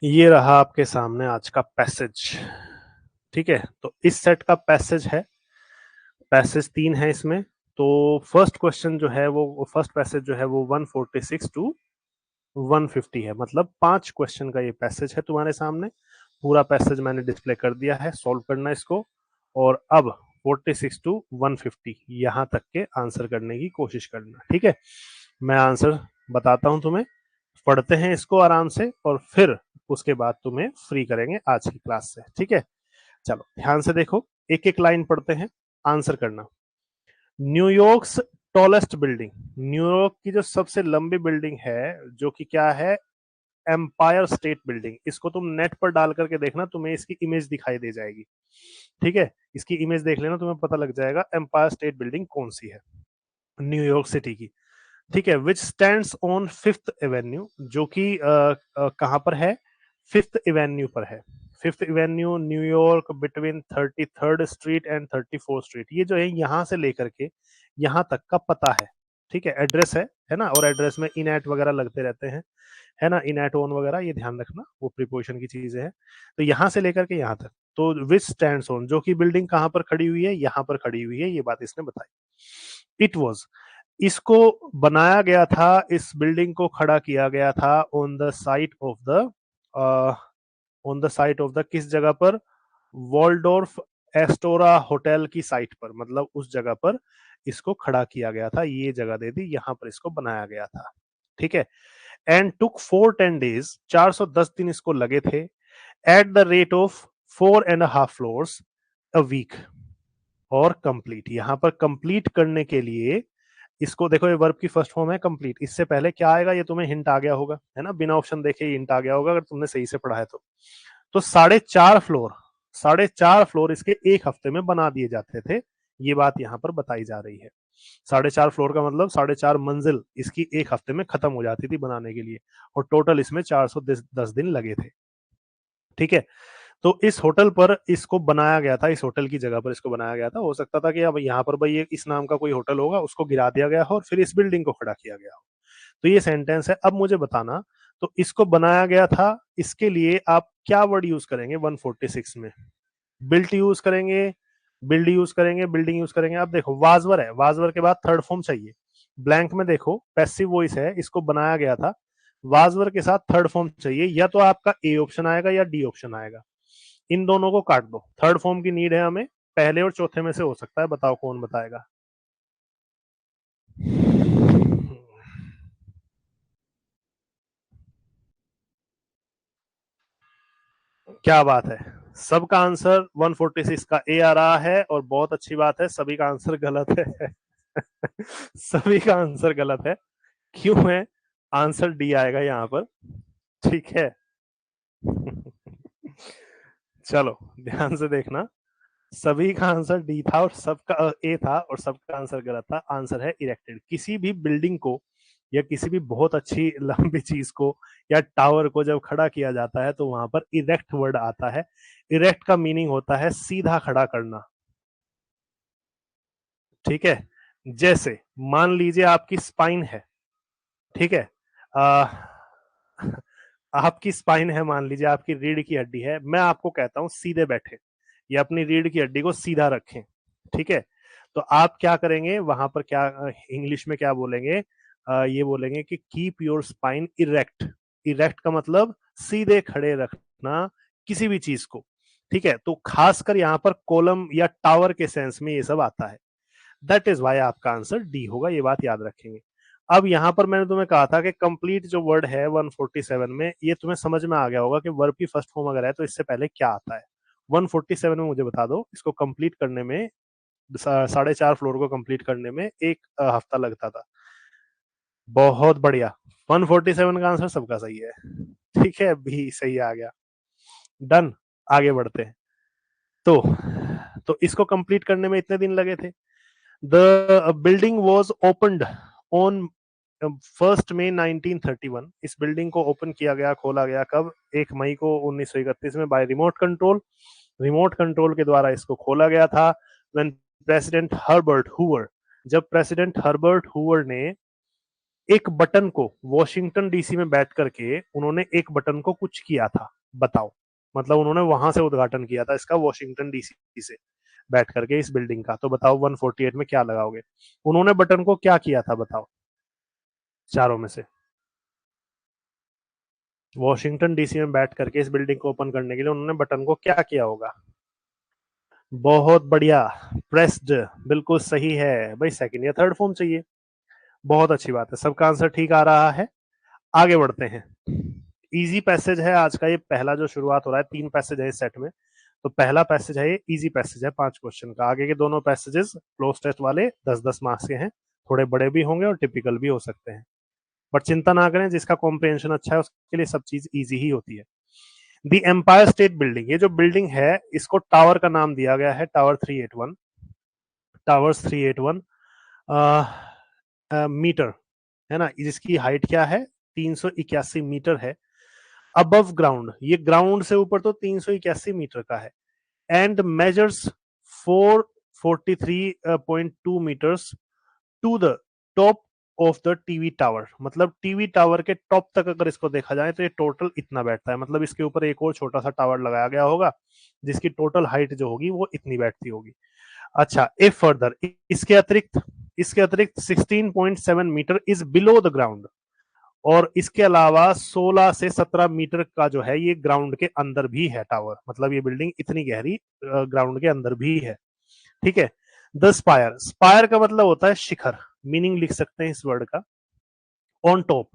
ये रहा आपके सामने आज का पैसेज। ठीक है, तो इस सेट का पैसेज है, पैसेज 3 है इसमें। तो फर्स्ट क्वेश्चन जो है वो फर्स्ट पैसेज जो है वो 146 टू 150 है, मतलब 5 क्वेश्चन का ये पैसेज है तुम्हारे सामने। पूरा पैसेज मैंने डिस्प्ले कर दिया है, सॉल्व करना इसको। और अब 46 टू 150 यहाँ तक के आंसर करने की कोशिश करना। ठीक है, मैं आंसर बताता हूं तुम्हें, पढ़ते हैं इसको आराम से और फिर उसके बाद तुम्हें फ्री करेंगे आज की क्लास से। ठीक है, चलो ध्यान से देखो, एक एक लाइन पढ़ते हैं, आंसर करना। न्यूयॉर्क्स टॉलेस्ट बिल्डिंग, न्यूयॉर्क की जो सबसे लंबी बिल्डिंग है, जो कि क्या है, एम्पायर स्टेट बिल्डिंग। इसको तुम नेट पर डाल करके देखना, तुम्हें इसकी इमेज दिखाई दे जाएगी। ठीक है, इसकी इमेज देख लेना, तुम्हें पता लग जाएगा एम्पायर स्टेट बिल्डिंग कौन सी है न्यूयॉर्क सिटी की। ठीक है, विच स्टैंड्स ऑन फिफ्थ एवेन्यू, जो कि कहां पर है, फिफ्थ एवेन्यू पर है। Fifth Avenue New York between 33rd street and 34th street. ये जो है यहाँ से लेकर के यहाँ तक का पता है। ठीक है, एड्रेस है ना, और एड्रेस में इन एट वगैरह लगते रहते हैं, है ना, इन एट ओन वगैरह, ये ध्यान रखना, वो प्रीपोजिशन की चीजें हैं। तो यहाँ से लेकर के यहाँ तक, तो विच स्टैंड्स ऑन, जो कि बिल्डिंग कहाँ पर खड़ी हुई है, यहाँ पर खड़ी हुई है, ये बात इसने बताई। इट वॉज, इसको बनाया गया था, इस बिल्डिंग को खड़ा किया गया था on the site of the, on the site of the, किस जगह पर, वॉल्डोर्फ एस्टोरा होटल की साइट पर, मतलब उस जगह पर इसको खड़ा किया गया था, ये जगह दे दी, यहां पर इसको बनाया गया था। ठीक है, एंड टुक 410 days, 410 दिन इसको लगे थे, at the rate of 4.5 floors a week, और कंप्लीट, यहां पर कंप्लीट करने के लिए इसको देखो, ये वर्ब की फर्स्ट फॉर्म है कंप्लीट, इससे पहले क्या आएगा ये तुम्हें हिंट आ गया होगा, है ना, बिना ऑप्शन देखे ही हिंट आ गया होगा अगर तुमने सही से पढ़ा है तो 4.5 फ्लोर, 4.5 फ्लोर इसके एक हफ्ते में बना दिए जाते थे, ये बात यहां पर बताई जा रही है। 4.5 फ्लोर का मतलब 4.5 मंजिल इसकी एक हफ्ते में खत्म हो जाती थी बनाने के लिए, और टोटल इसमें 410 दिन लगे थे। ठीक है, तो इस होटल पर इसको बनाया गया था, इस होटल की जगह पर इसको बनाया गया था। हो सकता था कि अब यहाँ पर भाई इस नाम का कोई होटल होगा, उसको गिरा दिया गया हो और फिर इस बिल्डिंग को खड़ा किया गया हो। तो ये सेंटेंस है। अब मुझे बताना, तो इसको बनाया गया था, इसके लिए आप क्या वर्ड यूज करेंगे 146 में? बिल्ट यूज करेंगे, बिल्ड यूज करेंगे, बिल्डिंग यूज करेंगे। अब देखो वाजवर है, वाजवर के बाद थर्ड फॉर्म चाहिए। ब्लैंक में देखो पैसिव वॉइस है, इसको बनाया गया था, वाजवर के साथ थर्ड फॉर्म चाहिए, या तो आपका ए ऑप्शन आएगा या डी ऑप्शन आएगा। इन दोनों को काट दो, थर्ड फॉर्म की नीड है हमें, पहले और चौथे में से हो सकता है, बताओ कौन बताएगा। क्या बात है, सबका आंसर 146 का ए आ रहा है, और बहुत अच्छी बात है, सभी का आंसर गलत है। सभी का आंसर गलत है। क्यों है? आंसर डी आएगा यहाँ पर। ठीक है। चलो ध्यान से देखना, सभी का आंसर डी था और सबका ए था, और सबका आंसर गलत था। आंसर है इरेक्टेड। किसी भी बिल्डिंग को या किसी भी बहुत अच्छी लंबी चीज को या टावर को जब खड़ा किया जाता है तो वहां पर इरेक्ट वर्ड आता है। इरेक्ट का मीनिंग होता है सीधा खड़ा करना। ठीक है, जैसे मान लीजिए आपकी स्पाइन है, ठीक है, आ, आपकी स्पाइन है, मान लीजिए आपकी रीढ़ की हड्डी है, मैं आपको कहता हूं सीधे बैठे, या अपनी रीढ़ की हड्डी को सीधा रखें। ठीक है, तो आप क्या करेंगे वहां पर, क्या इंग्लिश में क्या बोलेंगे, ये बोलेंगे कि keep your spine erect. Erect का मतलब सीधे खड़े रखना किसी भी चीज को। ठीक है, तो खासकर यहाँ पर कॉलम या टावर के सेंस में ये सब आता है। दैट इज वाई आपका आंसर डी होगा, ये बात याद रखेंगे। अब यहां पर मैंने तुम्हें कहा था कि कंप्लीट जो वर्ड है 147 में, ये तुम्हें समझ में आ गया होगा कि वर्ब की फर्स्ट फॉर्म अगर है तो इससे पहले क्या आता है। 147 में मुझे बता दो, इसको कंप्लीट करने में, 4.5 फ्लोर को कंप्लीट करने में एक हफ्ता लगता था। बहुत बढ़िया, 147 का आंसर सबका सही है। ठीक है, बी सही आ गया। डन, आगे बढ़ते हैं। तो इसको कंप्लीट करने में इतने दिन लगे थे। The building was opened on 1 मई 1931। इस बिल्डिंग को ओपन किया गया, खोला गया कब? 1 मई को 1931 में, by remote control. Remote control के द्वारा इसको खोला गया था। व्हेन प्रेसिडेंट हर्बर्ट हूवर, जब प्रेसिडेंट हर्बर्ट हूवर ने एक बटन को वॉशिंगटन डीसी में बैठ करके उन्होंने एक बटन को कुछ किया था, बताओ। मतलब उन्होंने वहां से उद्घाटन किया था इसका, वॉशिंगटन डीसी से बैठ करके इस बिल्डिंग का। तो बताओ 148 में क्या लगाओगे? उन्होंने बटन को क्या किया था बताओ, चारों में से। वॉशिंगटन डीसी में बैठ करके इस बिल्डिंग को ओपन करने के लिए उन्होंने बटन को क्या किया होगा? बहुत बढ़िया, प्रेस्ड। बिल्कुल सही है भाई, सेकंड या थर्ड फॉर्म चाहिए। बहुत अच्छी बात है, सबका आंसर ठीक आ रहा है। आगे बढ़ते हैं। इजी पैसेज है आज का, ये पहला जो शुरुआत हो रहा है, 3 पैसेज है इस सेट में। तो पहला पैसेज है, ये इजी पैसेज है 5 क्वेश्चन का। आगे के दोनों पैसेजेस क्लोज टेस्ट वाले 10-10 मार्क्स के हैं, थोड़े बड़े भी होंगे और टिपिकल भी हो सकते हैं। बट चिंता ना करें, जिसका कॉम्प्रिहेंशन अच्छा है उसके लिए सब चीज इजी ही होती है। द एम्पायर स्टेट बिल्डिंग, ये जो बिल्डिंग है इसको टावर का नाम दिया गया है, टावर 381। टावर्स 381 मीटर है ना, जिसकी हाइट क्या है? 381 मीटर है। अबव ग्राउंड, ये ग्राउंड से ऊपर तो 381 मीटर का है। And measures 443.2 metres to the top of the TV tower. मतलब टीवी टावर के टॉप तक अगर इसको देखा जाए तो ये टोटल इतना बैठता है। मतलब इसके ऊपर एक और छोटा सा टावर लगाया गया होगा जिसकी टोटल हाइट जो होगी वो इतनी बैठती होगी। अच्छा, इफ फर्दर, इसके अतिरिक्त 16.7 metre is below the ground. और इसके अलावा 16 से 17 मीटर का जो है ये ग्राउंड के अंदर भी है टावर। मतलब ये बिल्डिंग इतनी गहरी ग्राउंड के अंदर भी है। ठीक है। द स्पायर, स्पायर का मतलब होता है शिखर, मीनिंग लिख सकते हैं इस वर्ड का। ऑन टॉप,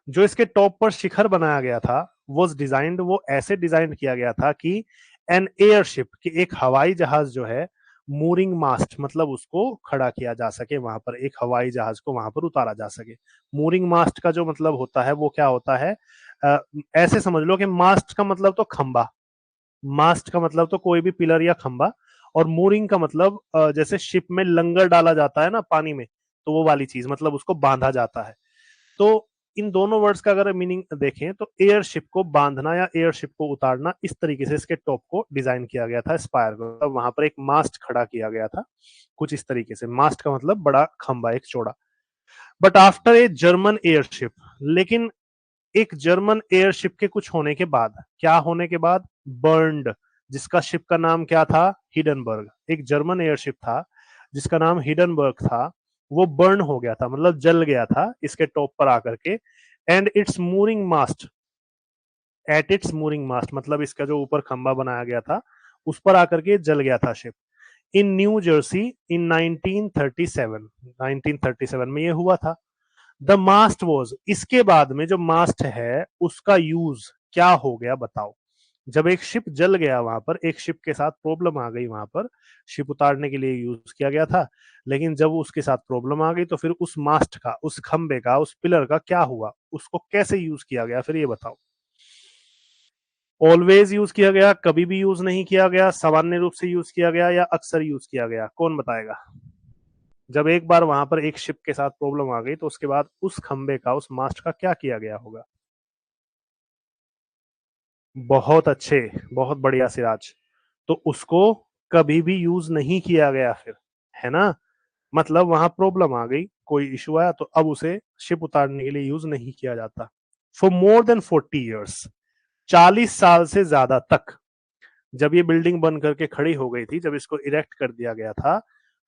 जो इसके टॉप पर शिखर बनाया गया था, वॉज डिजाइंड, वो ऐसे डिजाइन किया गया था कि एन एयरशिप, कि एक हवाई जहाज जो है, मूरिंग मास्ट, मतलब उसको खड़ा किया जा सके वहां पर, एक हवाई जहाज को वहां पर उतारा जा सके। मूरिंग मास्ट का जो मतलब होता है वो क्या होता है? अ, ऐसे समझ लो कि मास्ट का मतलब तो खंबा, मास्ट का मतलब तो कोई भी पिलर या खंबा, और मूरिंग का मतलब जैसे शिप में लंगर डाला जाता है ना पानी में, तो वो वाली चीज, मतलब उसको बांधा जाता है। तो इन दोनों वर्ड्स का अगर मीनिंग देखें तो एयरशिप को बांधना या एयरशिप को उतारना, इस तरीके से इसके टॉप को डिजाइन किया गया था स्पायर को। तब वहां पर एक मास्ट खड़ा किया गया था कुछ इस तरीके से। मास्ट का मतलब बड़ा खंबा, एक चौड़ा। But after a German airship, लेकिन एक जर्मन एयरशिप के कुछ होने के बाद, क्या होने के बाद? बर्न्ड, जिसका शिप का नाम क्या था? हिडनबर्ग। एक जर्मन एयरशिप था जिसका नाम हिडनबर्ग था, वो बर्न हो गया था, मतलब जल गया था इसके टॉप पर आकर के। And its mooring mast, at its mooring mast, मतलब इसका जो ऊपर खंबा बनाया गया था उस पर आकर के जल गया था शिप। इन न्यू जर्सी इन 1937, 1937 में ये हुआ था। द मास्ट वॉज, इसके बाद में जो मास्ट है उसका यूज क्या हो गया बताओ। जब एक शिप जल गया, वहां पर एक शिप के साथ प्रॉब्लम आ गई, वहां पर शिप उतारने के लिए यूज किया गया था, लेकिन जब उसके साथ प्रॉब्लम आ गई तो फिर उस मास्ट का, उस खंबे का, उस पिलर का क्या हुआ, उसको कैसे यूज किया गया फिर ये बताओ। ऑलवेज यूज किया गया, कभी भी यूज नहीं किया गया, सामान्य रूप से यूज किया गया, या अक्सर यूज किया गया, कौन बताएगा? जब एक बार वहां पर एक शिप के साथ प्रॉब्लम आ गई तो उसके बाद उस खंबे का, उस मास्ट का क्या किया गया होगा? बहुत अच्छे, बहुत बढ़िया सिराज। तो उसको कभी भी यूज नहीं किया गया फिर, है ना। मतलब वहां प्रॉब्लम आ गई, कोई इशू आया, तो अब उसे शिप उतारने के लिए यूज नहीं किया जाता। फॉर मोर देन 40 ईयर्स, 40 साल से ज्यादा तक, जब ये बिल्डिंग बन करके खड़ी हो गई थी, जब इसको इरेक्ट कर दिया गया था,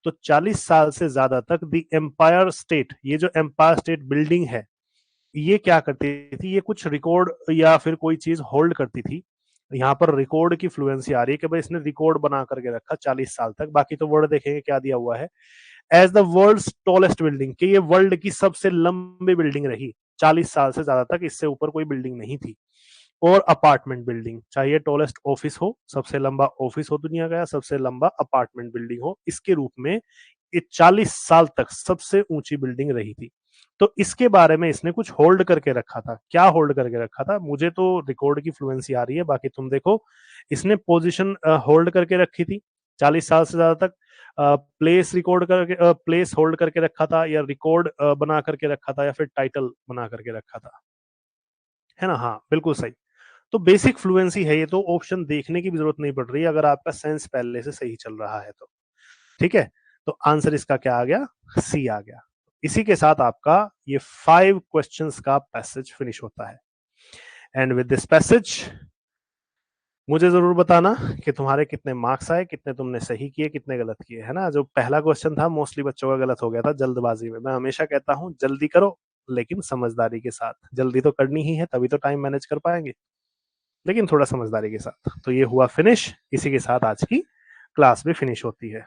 तो 40 साल से ज्यादा तक द एम्पायर स्टेट, ये जो एम्पायर स्टेट बिल्डिंग है, ये क्या करती थी? ये कुछ रिकॉर्ड या फिर कोई चीज होल्ड करती थी। यहाँ पर रिकॉर्ड की फ्लुएंसी आ रही है कि भाई इसने रिकॉर्ड बना करके रखा 40 साल तक। बाकी तो वर्ड देखेंगे क्या दिया हुआ है। As the world tallest building, कि ये वर्ल्ड की सबसे लंबी बिल्डिंग रही 40 साल से ज्यादा तक, इससे ऊपर कोई बिल्डिंग नहीं थी। और अपार्टमेंट बिल्डिंग, चाहिए टॉलेस्ट ऑफिस हो, सबसे लंबा ऑफिस हो दुनिया का, या सबसे लंबा अपार्टमेंट बिल्डिंग हो, इसके रूप में ये 40 साल तक सबसे ऊंची बिल्डिंग रही थी। तो इसके बारे में इसने कुछ होल्ड करके रखा था। क्या होल्ड करके रखा था? मुझे तो रिकॉर्ड की फ्लुएंसी आ रही है, बाकी तुम देखो। इसने पोजीशन होल्ड करके रखी थी 40 साल से ज्यादा तक। प्लेस रिकॉर्ड करके, प्लेस होल्ड करके रखा था, या रिकॉर्ड बना करके रखा था, या फिर टाइटल बना करके रखा था, है ना। हाँ बिल्कुल सही। तो बेसिक फ्लुएंसी है ये, तो ऑप्शन देखने की भी जरूरत नहीं पड़ रही अगर आपका सेंस पहले से सही चल रहा है तो। ठीक है। तो आंसर इसका क्या आ गया? सी आ गया। इसी के साथ आपका ये 5 क्वेश्चंस का पैसेज फिनिश होता है। एंड विद दिस पैसेज मुझे जरूर बताना कि तुम्हारे कितने मार्क्स आए, कितने तुमने सही किए, कितने गलत किए, है ना। जो पहला क्वेश्चन था मोस्टली बच्चों का गलत हो गया था जल्दबाजी में। मैं हमेशा कहता हूं जल्दी करो लेकिन समझदारी के साथ। जल्दी तो करनी ही है, तभी तो टाइम मैनेज कर पाएंगे, लेकिन थोड़ा समझदारी के साथ। तो ये हुआ फिनिश, इसी के साथ आज की क्लास भी फिनिश होती है।